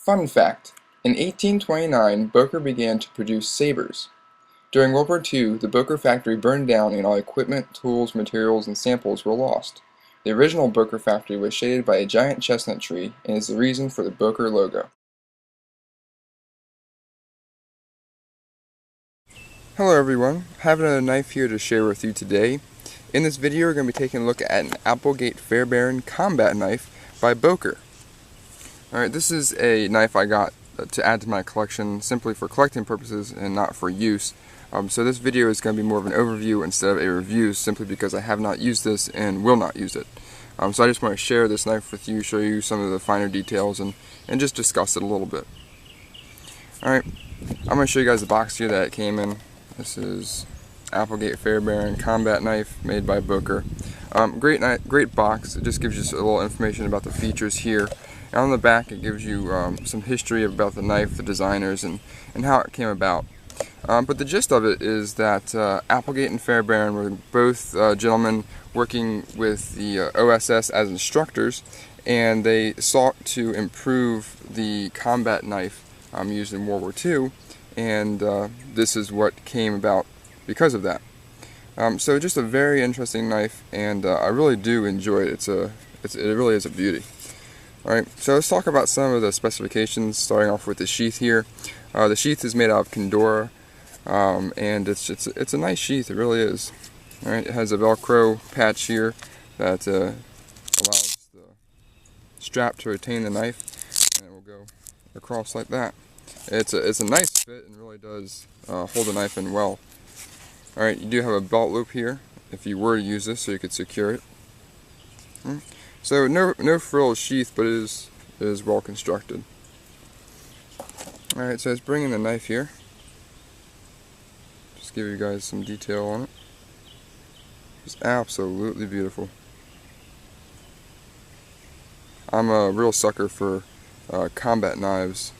Fun fact: in 1829, Boker began to produce sabers. During World War II, the Boker factory burned down and all equipment, tools, materials, and samples were lost. The original Boker factory was shaded by a giant chestnut tree and is the reason for the Boker logo. Hello everyone, I have another knife here to share with you today. In this video we're going to be taking a look at an Applegate-Fairbairn Combat Knife by Boker. Alright, this is a knife I got to add to my collection simply for collecting purposes and not for use. So this video is going to be more of an overview instead of a review, simply because I have not used this and will not use it. So I just want to share this knife with you, show you some of the finer details, and just discuss it a little bit. Alright, I'm going to show you guys the box here that it came in. This is Applegate-Fairbairn Combat Knife made by Boker. Great box. It just gives you a little information about the features here. And on the back it gives you some history about the knife, the designers, and how it came about. But the gist of it is that Applegate and Fairbairn were both gentlemen working with the OSS as instructors, and they sought to improve the combat knife used in World War II, and this is what came about because of that. So just a very interesting knife, and I really do enjoy it. It really is a beauty. Alright, so let's talk about some of the specifications, starting off with the sheath here. The sheath is made out of Condora, and it's a nice sheath, it really is. Alright, it has a Velcro patch here that allows the strap to retain the knife, and it will go across like that. It's a nice fit and really does hold the knife in well. Alright, you do have a belt loop here if you were to use this, so you could secure it. So no frill sheath, but it is well constructed. Alright, so let's bring in the knife here. Just give you guys some detail on it. It's absolutely beautiful. I'm a real sucker for combat knives.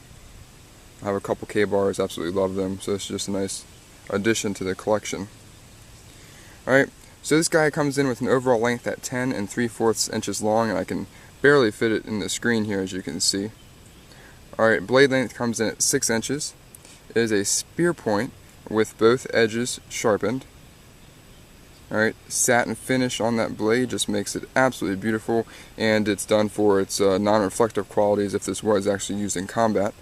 I have a couple K-bars, absolutely love them, so it's just a nice addition to the collection. Alright, so this guy comes in with an overall length at 10 3/4 inches long, and I can barely fit it in the screen here, as you can see. Alright, blade length comes in at 6 inches. It is a spear point with both edges sharpened. Alright, satin finish on that blade just makes it absolutely beautiful, and it's done for its non-reflective qualities if this was actually used in combat.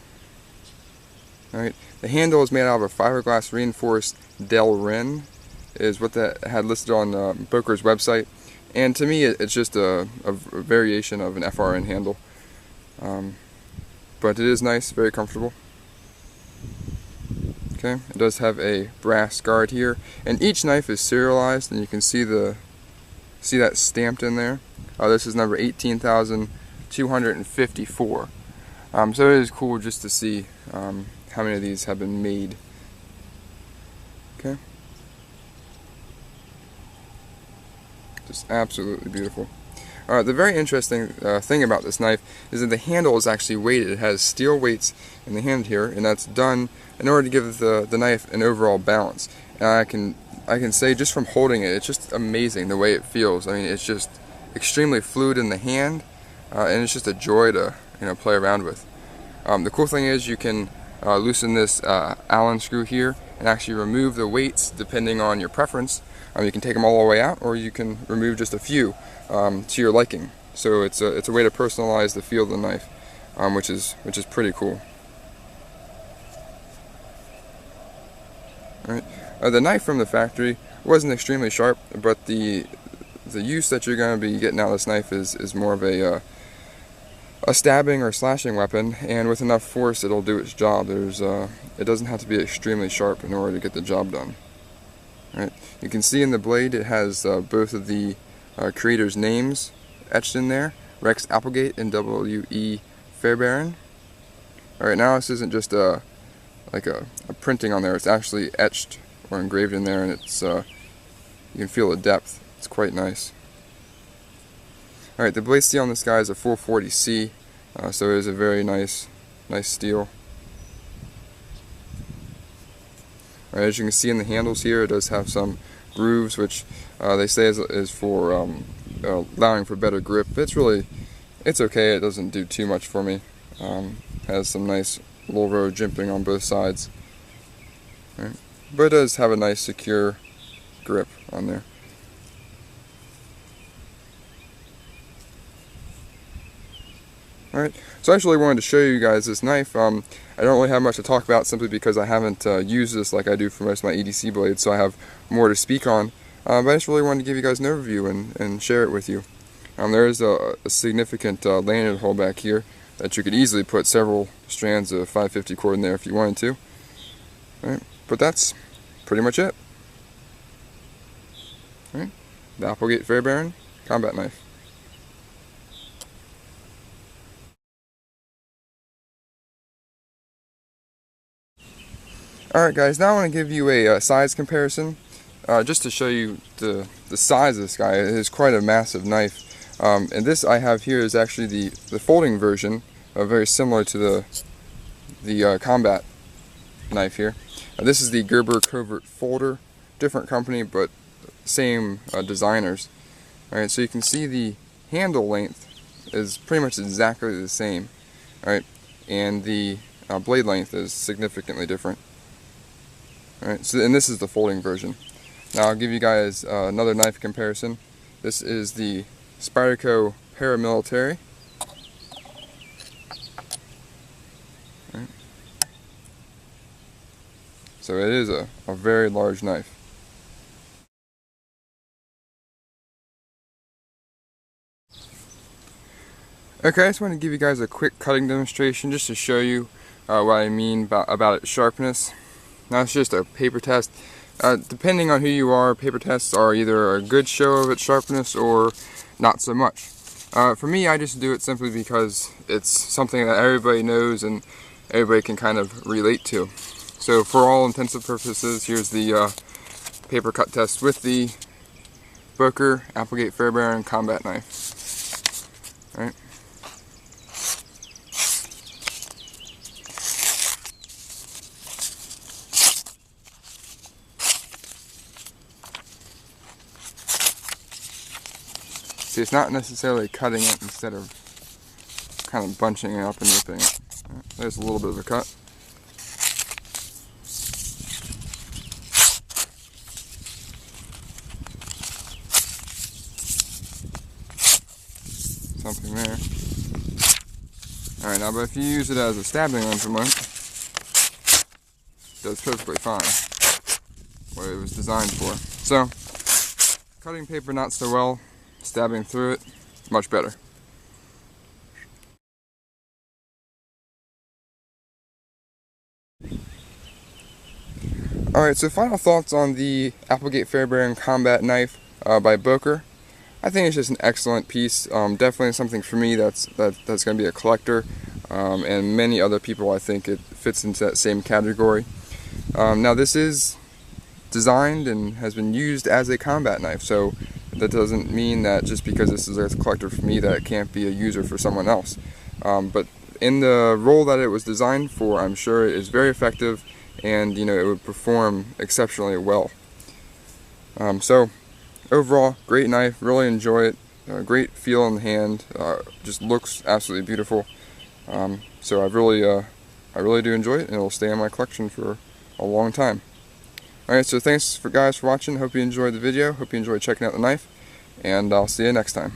Alright, the handle is made out of a fiberglass reinforced Delrin, is what that had listed on Boker's website, and to me it's just a variation of an FRN handle, but it is nice, very comfortable. Okay, it does have a brass guard here, and each knife is serialized, and you can see that stamped in there. This is number 18,254. So it is cool just to see how many of these have been made. Okay. Just absolutely beautiful. The very interesting thing about this knife is that the handle is actually weighted. It has steel weights in the hand here, and that's done in order to give the knife an overall balance. And I can say, just from holding it, it's just amazing the way it feels. I mean, it's just extremely fluid in the hand, and it's just a joy to play around with. The cool thing is you can loosen this Allen screw here and actually remove the weights depending on your preference. You can take them all the way out, or you can remove just a few to your liking. So it's a way to personalize the feel of the knife, which is pretty cool. All right. The knife from the factory wasn't extremely sharp, but the use that you're going to be getting out of this knife is more of a stabbing or slashing weapon, and with enough force it'll do its job. It doesn't have to be extremely sharp in order to get the job done. Right. You can see in the blade it has both of the creators' names etched in there, Rex Applegate and W.E. Fairbairn. Alright, now this isn't just like a printing on there, it's actually etched or engraved in there, and it's you can feel the depth. It's quite nice. Alright, the blade steel on this guy is a 440C, so it is a very nice steel. Alright, as you can see in the handles here, it does have some grooves, which they say is for allowing for better grip. It's okay, it doesn't do too much for me. has some nice little row jimping on both sides. Right. But it does have a nice secure grip on there. Alright, so I actually wanted to show you guys this knife. I don't really have much to talk about simply because I haven't used this like I do for most of my EDC blades, so I have more to speak on. But I just really wanted to give you guys an overview and share it with you. There is a significant lanyard hole back here that you could easily put several strands of 550 cord in there if you wanted to. Alright, but that's pretty much it. Alright, the Applegate-Fairbairn Combat Knife. Alright guys, now I want to give you a size comparison, just to show you the size of this guy. It is quite a massive knife, and this I have here is actually the folding version, very similar to the combat knife here. This is the Gerber Covert Folder, different company but same designers. Alright, so you can see the handle length is pretty much exactly the same, alright, and the blade length is significantly different. Alright, so, and this is the folding version. Now I'll give you guys another knife comparison. This is the Spyderco Paramilitary. Right. So it is a very large knife. Okay, I just want to give you guys a quick cutting demonstration just to show you what I mean about its sharpness. Now it's just a paper test. Depending on who you are, paper tests are either a good show of its sharpness or not so much. For me, I just do it simply because it's something that everybody knows and everybody can kind of relate to. So for all intensive purposes, here's the paper cut test with the Boker Applegate-Fairbairn Combat Knife. All right. See, it's not necessarily cutting it instead of kind of bunching it up and ripping it. There's a little bit of a cut. Something there. Alright, now but if you use it as a stabbing implement, it does perfectly fine. What it was designed for. So, cutting paper not so well. Stabbing through it, much better. Alright, so final thoughts on the Applegate-Fairbairn Combat Knife by Boker. I think it's just an excellent piece. Definitely something for me that's going to be a collector, and many other people I think it fits into that same category. Now this is designed and has been used as a combat knife, so that doesn't mean that just because this is a collector for me that it can't be a user for someone else. But in the role that it was designed for, I'm sure it is very effective, and you know, it would perform exceptionally well. So overall, great knife, really enjoy it, great feel in the hand, just looks absolutely beautiful. So I really do enjoy it, and it will stay in my collection for a long time. Alright, so thanks guys for watching. Hope you enjoyed the video. Hope you enjoyed checking out the knife. And I'll see you next time.